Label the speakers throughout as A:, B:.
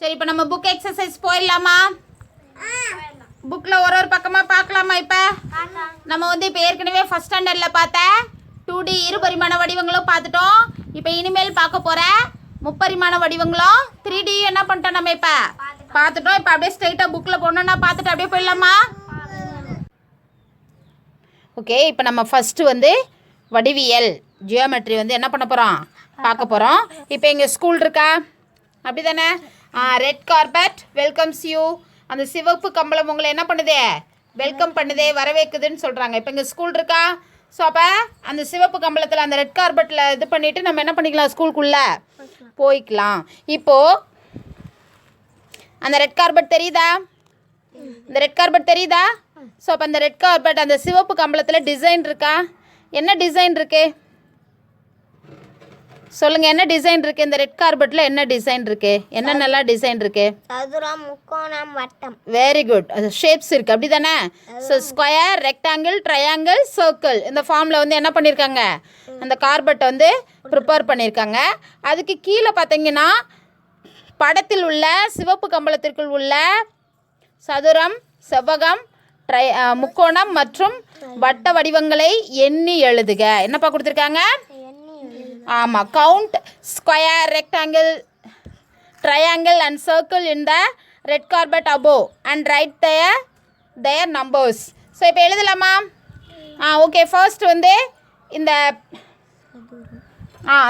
A: சரி, இப்போ நம்ம புக் எக்ஸசைஸ் போயிடலாமா? புக்கில் ஒரு ஒரு பக்கமாக பார்க்கலாமா? இப்போ நம்ம வந்து இப்போ ஏற்கனவே ஃபஸ்ட் ஸ்டாண்டர்டில் பார்த்த 2D இருபரிமாண வடிவங்களும் பார்த்துட்டோம். இப்போ இனிமேல் பார்க்க போகிற முப்பரிமாண வடிவங்களும் 3D என்ன பண்ணிட்டோம் நம்ம இப்போ பார்த்துட்டோம். இப்போ அப்படியே ஸ்ட்ரைட்டாக புக்கில் போனோன்னா பார்த்துட்டு அப்படியே போயிடலாமா? ஓகே, இப்போ நம்ம ஃபஸ்ட்டு வந்து வடிவியல் ஜியோமெட்ரி வந்து என்ன பண்ண போகிறோம் பார்க்க போகிறோம். இப்போ எங்கள் ஸ்கூல் இருக்கா? அப்படி தானே? Red carpet welcomes you. அந்த சிவப்பு கம்பளம் உங்களை என்ன பண்ணுது? வெல்கம் பண்ணுதே, வரவேற்குதுன்னு சொல்கிறாங்க. இப்போ எங்கள் ஸ்கூல் இருக்கா? ஸோ அப்போ அந்த சிவப்பு கம்பளத்தில் அந்த ரெட் கார்பெட்டில் இது பண்ணிவிட்டு நம்ம என்ன பண்ணிக்கலாம்? ஸ்கூலுக்குள்ளே போய்க்கலாம். இப்போது அந்த ரெட் கார்பெட் தெரியுதா? இந்த ரெட் கார்பெட் தெரியுதா? ஸோ அப்போ அந்த ரெட் கார்பெட் அந்த சிவப்பு கம்பளத்தில் டிசைன் இருக்கா? என்ன டிசைன் இருக்கு சொல்லுங்கள். என்ன டிசைன் இருக்குது இந்த ரெட் கார்பெட்டில்? என்ன டிசைன் இருக்குது? என்னென்னலாம் டிசைன் இருக்குது?
B: சதுரம், முக்கோணம், வட்டம்.
A: Very good. அது ஷேப்ஸ் இருக்குது அப்படி தானே? So square, rectangle, triangle, circle இந்த ஃபார்மில் வந்து என்ன பண்ணியிருக்காங்க? அந்த கார்பெட்டை வந்து ப்ரிப்பேர் பண்ணியிருக்காங்க. அதுக்கு கீழே பார்த்தீங்கன்னா படத்தில் உள்ள சிவப்பு கம்பளத்திற்குள் உள்ள சதுரம், செவ்வகம், முக்கோணம் மற்றும் வட்ட வடிவங்களை எண்ணி எழுதுக. என்னப்பா கொடுத்துருக்காங்க? ஆமாம். Count square, rectangle, triangle and circle in the red carpet above and write their numbers. So இப்போ எழுதலாமா? ஓகே. ஃபர்ஸ்ட் வந்து இந்த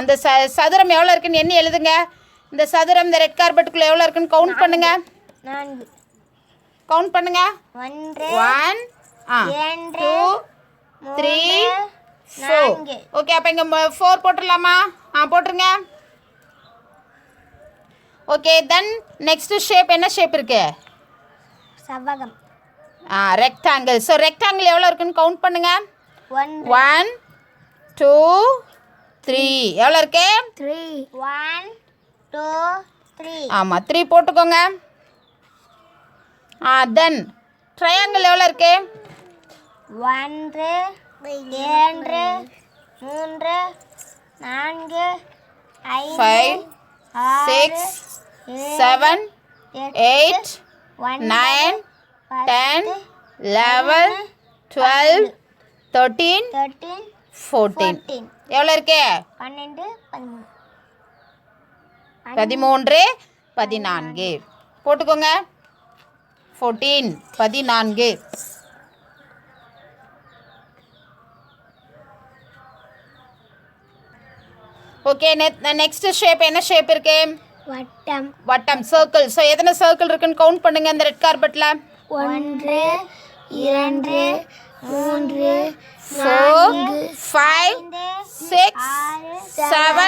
A: அந்த சதுரம் எவ்வளோ இருக்குன்னு எண்ணி எழுதுங்க. இந்த சதுரம் இந்த ரெட் கார்பெட்டுக்குள்ளே எவ்வளோ இருக்குன்னு கவுண்ட் பண்ணுங்க. கவுண்ட் பண்ணுங்க. 1 2 3 4. ஓகே, அப்போ இங்கே 4 போட்டுடலாமா? போட்டுருங்க. ஓகே, தென் நெக்ஸ்ட் ஷேப் என்ன ஷேப் இருக்கு?
B: செவ்வகம்.
A: ரெக்டாங்கிள். ஸோ ரெக்டாங்கிள் எவ்வளோ இருக்குன்னு கவுண்ட் பண்ணுங்க. 1 2 3. எவ்வளோ இருக்கு?
B: 3. 1 2 3.
A: ஆமாம், 3 போட்டுக்கோங்க. தென் ட்ரையாங்கிள் எவ்வளோ இருக்கு?
B: 1 2 3 4 5
A: 6 7 8 9 10 11 12 13 14. எவ்வளோ இருக்கு?
B: 12
A: 13 14 போட்டுக்கோங்க. 14 14. ஓகே, நெக்ஸ்ட் ஷேப் என்ன ஷேப் இருக்கு?
B: வட்டம்.
A: வட்டம், சர்க்கிள். ஸோ எத்தனை சர்க்கிள் இருக்குன்னு கவுண்ட் பண்ணுங்க இந்த ரெட் கார்பெட்டில்.
B: 1 2 3
A: 4 5 6 7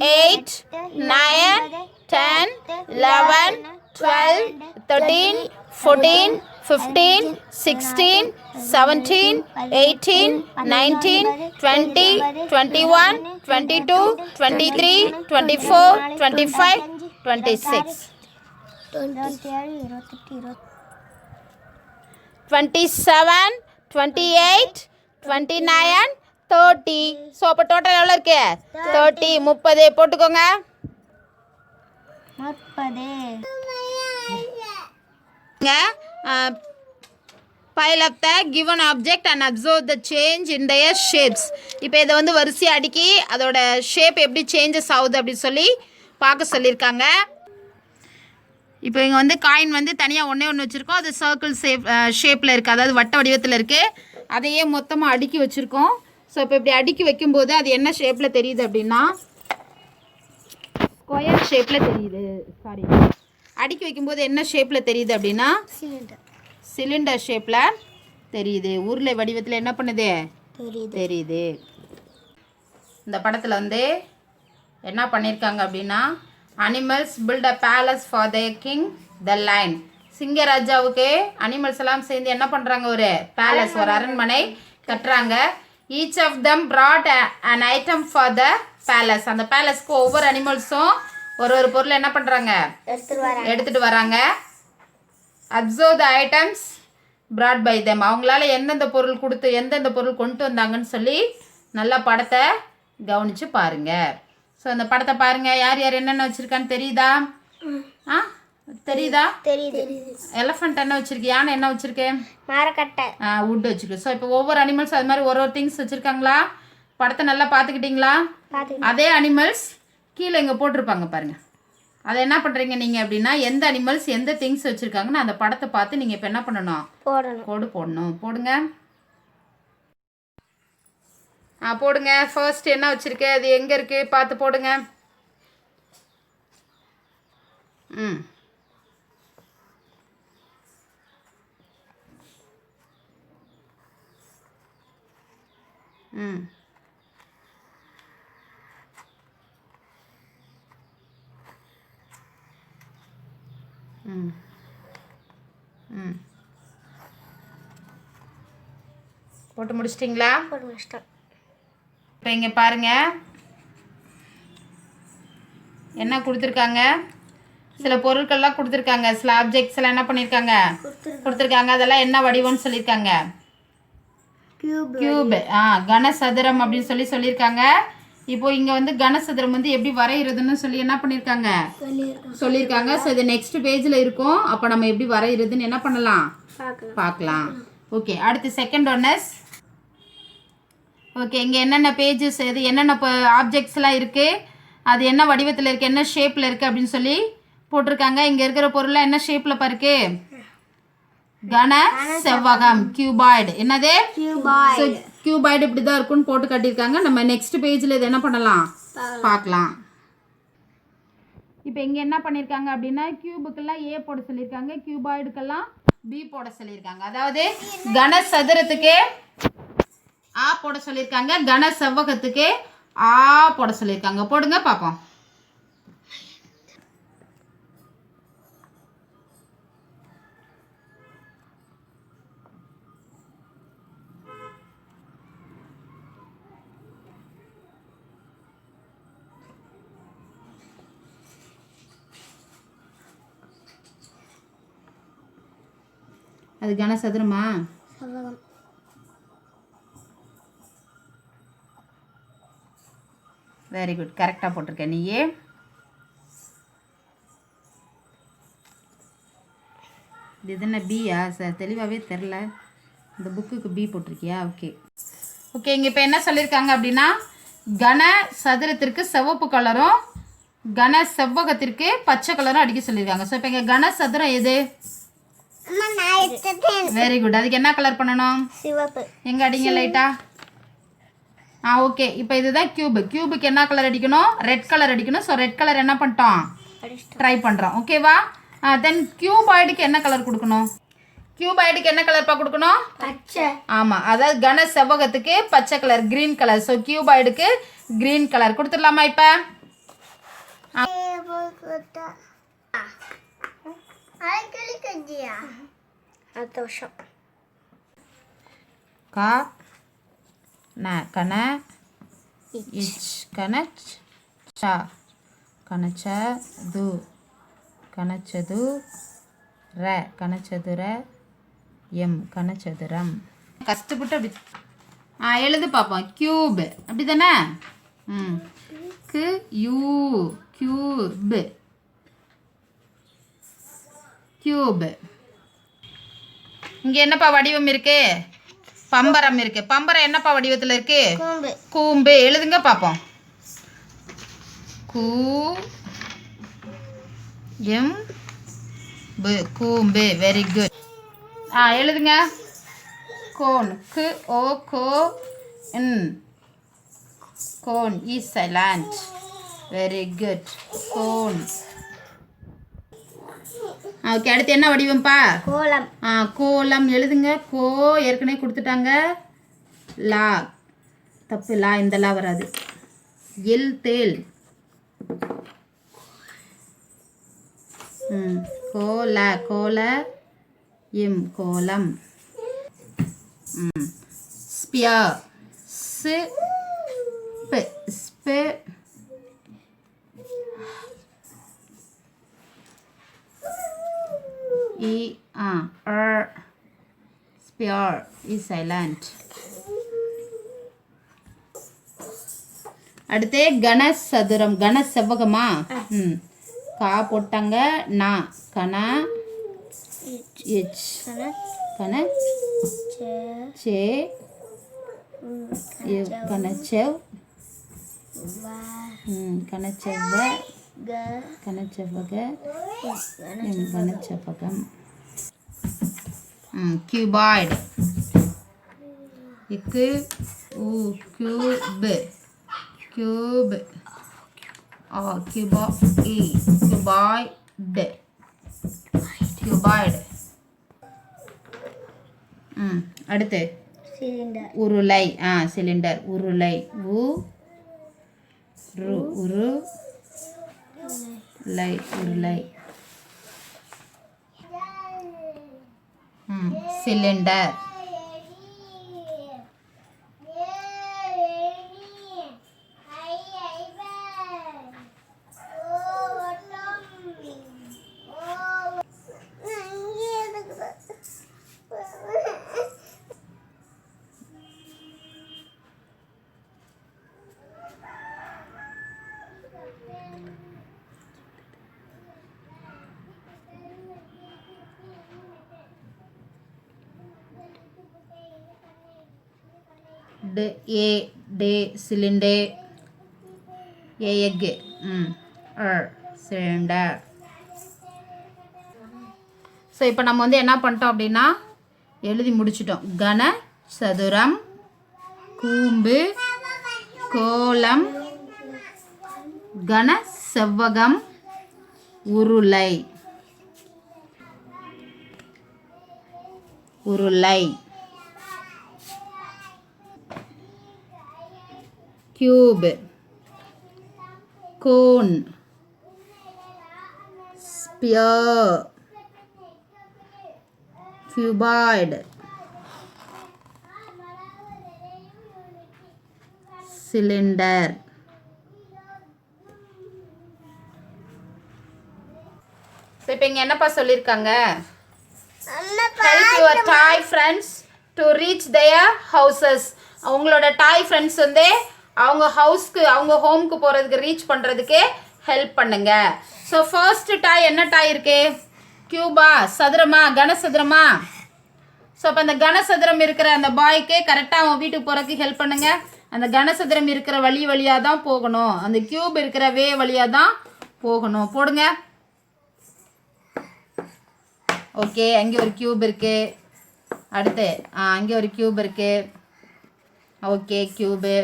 A: 8 9 10 11 12 13 14 15 16 17 18 19 20 21 22 23 24 25 26 27 28 29 30. ஸோ அப்போ டோட்டல் எவ்வளோ இருக்கு? 30 30 போட்டுக்கோங்க.
B: 30.
A: Pile up the given object and observe the change in their shapes. இப்போ இதை வந்து வரிசையாக அடுக்கி அதோட ஷேப் எப்படி சேஞ்சஸ் ஆகுது அப்படின்னு சொல்லி பார்க்க சொல்லியிருக்காங்க. இப்போ இங்கே வந்து காயின் வந்து தனியாக ஒன்று வச்சுருக்கோம். அது சர்க்கிள் ஷேப்பில் இருக்குது, அதாவது வட்ட வடிவத்தில் இருக்குது. அதையே மொத்தமாக அடுக்கி வச்சுருக்கோம். ஸோ இப்போ இப்படி அடுக்கி வைக்கும்போது அது என்ன ஷேப்பில் தெரியுது அப்படின்னா ஸ்கொயர் ஷேப்பில் தெரியுது. சாரி, அடுக்கி வைக்கும்போது என்ன ஷேப்பில் தெரியுது அப்படின்னா சிலிண்டர் ஷேப்பில் தெரியுது. உருளை வடிவத்தில் என்ன பண்ணுது? தெரியுது. இந்த படத்தில் வந்து என்ன பண்ணியிருக்காங்க அப்படின்னா animals built a palace for the king the lion. சிங்கராஜாவுக்கு அனிமல்ஸ் எல்லாம் சேர்ந்து என்ன பண்ணுறாங்க? ஒரு பேலஸ், ஒரு அரண்மனை கட்டுறாங்க. Each of them brought an item for the palace. அந்த பேலஸ்க்கு ஒவ்வொரு அனிமல்ஸும் ஒரு பொருள் என்ன பண்ணுறாங்க? எடுத்துகிட்டு வராங்க. Observe the items brought by them. அவங்களால எந்தெந்த பொருள் கொண்டு வந்தாங்கன்னு சொல்லி நல்லா படத்தை கவனித்து பாருங்கள். ஸோ அந்த படத்தை பாருங்கள். யார் யார் என்னென்ன வச்சுருக்கான்னு தெரியுதா? தெரியுதா?
B: தெரியுது.
A: எலஃபண்ட் என்ன வச்சிருக்கு? யானை என்ன வச்சிருக்கு?
B: மரக்கட்டை.
A: வுட் வச்சிருக்கு. ஸோ இப்போ ஒவ்வொரு அனிமல்ஸ் அது மாதிரி ஒரு திங்ஸ் வச்சிருக்காங்களா? படத்தை நல்லா பார்த்துக்கிட்டீங்களா? அதே அனிமல்ஸ் கீழே இங்கே போட்டிருப்பாங்க பாருங்க. அதை என்ன பண்ணுறீங்க நீங்கள் அப்படின்னா, எந்த அனிமல்ஸ் எந்த திங்ஸ் வச்சுருக்காங்கன்னு அந்த படத்தை பார்த்து நீங்கள் இப்போ என்ன பண்ணணும்? கோடு போடணும். போடுங்க. போடுங்க. ஃபர்ஸ்ட் என்ன வச்சுருக்கு, அது எங்கே இருக்குது பார்த்து போடுங்க. ம் ம் ம் ம் போட்டு முடிச்சிட்டிங்களா? இப்போ இங்கே பாருங்கள் என்ன கொடுத்துருக்காங்க. சில பொருட்கள்லாம் கொடுத்துருக்காங்க. சில ஆப்ஜெக்ட்ஸ் எல்லாம் என்ன பண்ணியிருக்காங்க, கொடுத்துருக்காங்க. அதெல்லாம் என்ன வடிவம்னு சொல்லியிருக்காங்க? கியூப். கனசதுரம் அப்படின்னு சொல்லியிருக்காங்க. இப்போ இங்கே வந்து கனசதுரம் வந்து எப்படி வரைகிறதுன்னு சொல்லி என்ன பண்ணியிருக்காங்க, சொல்லியிருக்காங்க. ஸோ இது நெக்ஸ்ட் பேஜில் இருக்கும். அப்போ நம்ம எப்படி வரைகிறதுன்னு என்ன பண்ணலாம், பார்க்கலாம். ஓகே, அடுத்து செகண்ட் ஒன்னஸ். ஓகே, இங்கே என்னென்ன பேஜஸ், இது என்னென்ன ஆப்ஜெக்ட்ஸ்லாம் இருக்குது, அது என்ன வடிவத்தில் இருக்குது, என்ன ஷேப்பில் இருக்குது அப்படின்னு சொல்லி போட்டிருக்காங்க. இங்கே இருக்கிற பொருள்லாம் என்ன ஷேப்பில் பாருக்கு? கன செவ்வகம், கியூபாய்டு. என்னது? கியூபாய்டு இப்படி தான் இருக்குன்னு போட்டு காட்டியிருக்காங்க. நம்ம நெக்ஸ்ட் பேஜில் இது என்ன பண்ணலாம், பார்க்கலாம். இப்போ இங்கே என்ன பண்ணியிருக்காங்க அப்படின்னா, கியூபுக்கெல்லாம் ஏ போட சொல்லியிருக்காங்க, கியூபாய்டுக்கெல்லாம் பி போட சொல்லியிருக்காங்க. அதாவது கன சதுரத்துக்கு ஆ போட சொல்லியிருக்காங்க, கன செவ்வகத்துக்கு ஆ போட சொல்லியிருக்காங்க. போடுங்க பார்ப்போம். அது கனசதுரமா? வெரி குட், கரெக்டாக போட்டிருக்கேன் நீயே. இது என்ன பியா சார்? தெளிவாகவே தெரில. இந்த புக்குக்கு பி போட்டிருக்கியா? Okay okay. இங்கே இப்போ என்ன சொல்லியிருக்காங்க அப்படின்னா, கன சதுரத்திற்கு சிவப்பு கலரும் கன செவ்வகத்திற்கு பச்சை கலரும் அடிக்க சொல்லியிருக்காங்க. ஸோ இப்போ இங்கே கன சதுரம் எது? Very good. அதுக்கு என்ன கலர் பண்ணணும்?
B: சிவப்பு.
A: எங்கே அடிங்க லைட்டா? ஓகே. இப்போ இதுதான் கியூபு. கியூபுக்கு என்ன கலர் அடிக்கணும்? ரெட் கலர் அடிக்கணும். ஸோ ரெட் கலர் என்ன பண்ணிட்டோம், ட்ரை பண்ணுறோம். ஓகேவா? தென் கியூபாய்டுக்கு என்ன கலர் கொடுக்கணும்? கியூபாய்டுக்கு என்ன கலர்ப்பா கொடுக்கணும்?
B: பச்சை.
A: ஆமாம், அதாவது கன செவ்வகத்துக்கு பச்சை கலர், கிரீன் கலர். ஸோ கியூபாய்டுக்கு கிரீன் கலர் கொடுத்துடலாமா? இப்போ கா ந கன இச் கனச் ச கனச்ச து கனச்சது ர கனச்சதுர எம் கனச்சதுரம். கஷ்டப்பட்டு அப்படி எழுது பார்ப்போம். கியூப் அப்படி தானே? கு யூ கியூப் கியூப். இங்கே என்னப்பா வடிவம் இருக்கு? பம்பரம் இருக்கு. பம்பரம் என்னப்பா வடிவத்தில் இருக்கு? கூம்பு. எழுதுங்க பார்ப்போம். கூ எம் பு கூம்பு. Very good. எழுதுங்க. கோன். கு ஓ கோ இன் கோன். E silent. Very good. Cone. Okay, அடுத்து என்ன வடிவம்ப்பா?
B: கோலம்.
A: கோலம் எழுதுங்க. கோ ஏற்கனவே கொடுத்துட்டாங்க. லா தப்பு, லா இந்த லா வராது. எல் தேல். கோல கோல எம் கோலம். ஸ்பியர். ஸ்பெ ஸ்பெ ஸ்பியர். Is silent. அடுத்து கனசதுரம். கன செவ்வகமா? கா போட்டாங்க நா கன எச் கன சே கனச்செவ் கனச்செவ்வ கனச்செவ்வக கனச்செவ்வகம் கியூபாய்டு இக்கு ஊ கியூப் கியூப் கியூபாய்டு கியூபாய்டு அடுத்து
B: சிலிண்டர்
A: உருளை சிலிண்டர் உருளை உரு லை உருளை cylinder cylinder egg cylinder. So இப்போ நம்ம வந்து என்ன பண்ணிட்டோம் அப்படின்னா எழுதி முடிச்சிட்டோம். கன சதுரம் கூம்பு கோலம் கன செவ்வகம் உருளை உருளை cube cone sphere cuboid cylinder. So இப்போ இங்கே என்னப்பா சொல்லியிருக்காங்க? Help your Thai friends to reach their houses. அவங்களோட டாய் ஃப்ரெண்ட்ஸ் வந்து அவங்க ஹவுஸ்க்கு அவங்க ஹோம்க்கு போகிறதுக்கு ரீச் பண்ணுறதுக்கு ஹெல்ப் பண்ணுங்க. ஸோ ஃபர்ஸ்ட் டாய் என்ன டாய் இருக்கு? கியூபா சதுரமா கனசதுரமா? ஸோ அப்போ அந்த கனசதுரம் இருக்கிற அந்த பாய்க்கு கரெக்டாக அவன் வீட்டுக்கு போகிறதுக்கு ஹெல்ப் பண்ணுங்க. அந்த கனசதுரம் இருக்கிற வழியாக தான் போகணும். அந்த கியூப் இருக்கிற வழியாக தான் போகணும். போடுங்க. ஓகே, அங்கே ஒரு கியூப் இருக்குது. அடுத்து அங்கே ஒரு கியூப் இருக்குது. Okay cube.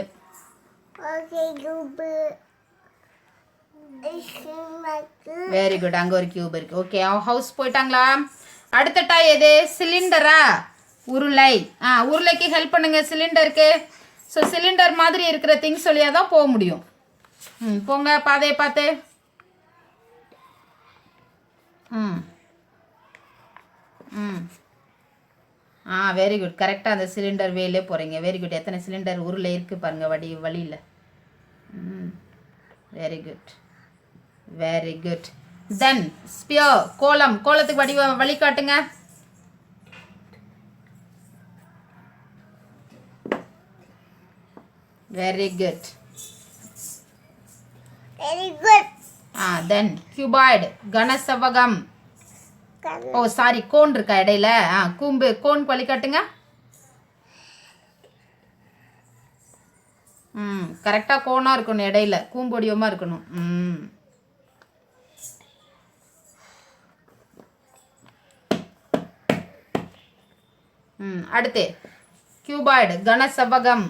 A: Very good. அங்கே ஒரு கியூப் இருக்குது. ஓகே, அவன் ஹவுஸ் போயிட்டாங்களா? அடுத்த டாய் எது? சிலிண்டரா? உருளை. உருளைக்கு ஹெல்ப் பண்ணுங்க சிலிண்டருக்கு. ஸோ சிலிண்டர் மாதிரி இருக்கிற திங்ஸ் வழியாக தான் போக முடியும். போங்க பாதையை பார்த்து. Very good. கரெக்டாக அந்த சிலிண்டர் வேலே போகிறீங்க. Very good. எத்தனை சிலிண்டர் உருளை இருக்குது பாருங்கள் வழியில். Very good very good. Then sphere கோலம். கோலத்துக்கு வழி காட்டுங்க. Very good
B: very good.
A: Then cuboid கனசெவ்வகம். ஓ சாரி, கோன் இருக்கா இடையில? கூம்பு கோன் வழி காட்டுங்க. கரெக்டாக கோனாக இருக்கணும், இடையில கூம்பு வடிவமாக இருக்கணும். அடுத்து கியூபாய்டு கனசெவ்வகம்.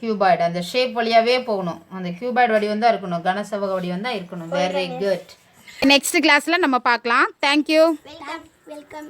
A: கியூபாய்டு அந்த ஷேப் வழியாகவே போகணும். அந்த கியூபாய்டு வடிவம் தான் இருக்கணும், கனசெவ்வக வடிவம் தான் இருக்கணும். Very good. நெக்ஸ்ட் கிளாஸில் நம்ம பார்க்கலாம். தேங்க்யூ.
B: வெல்கம்.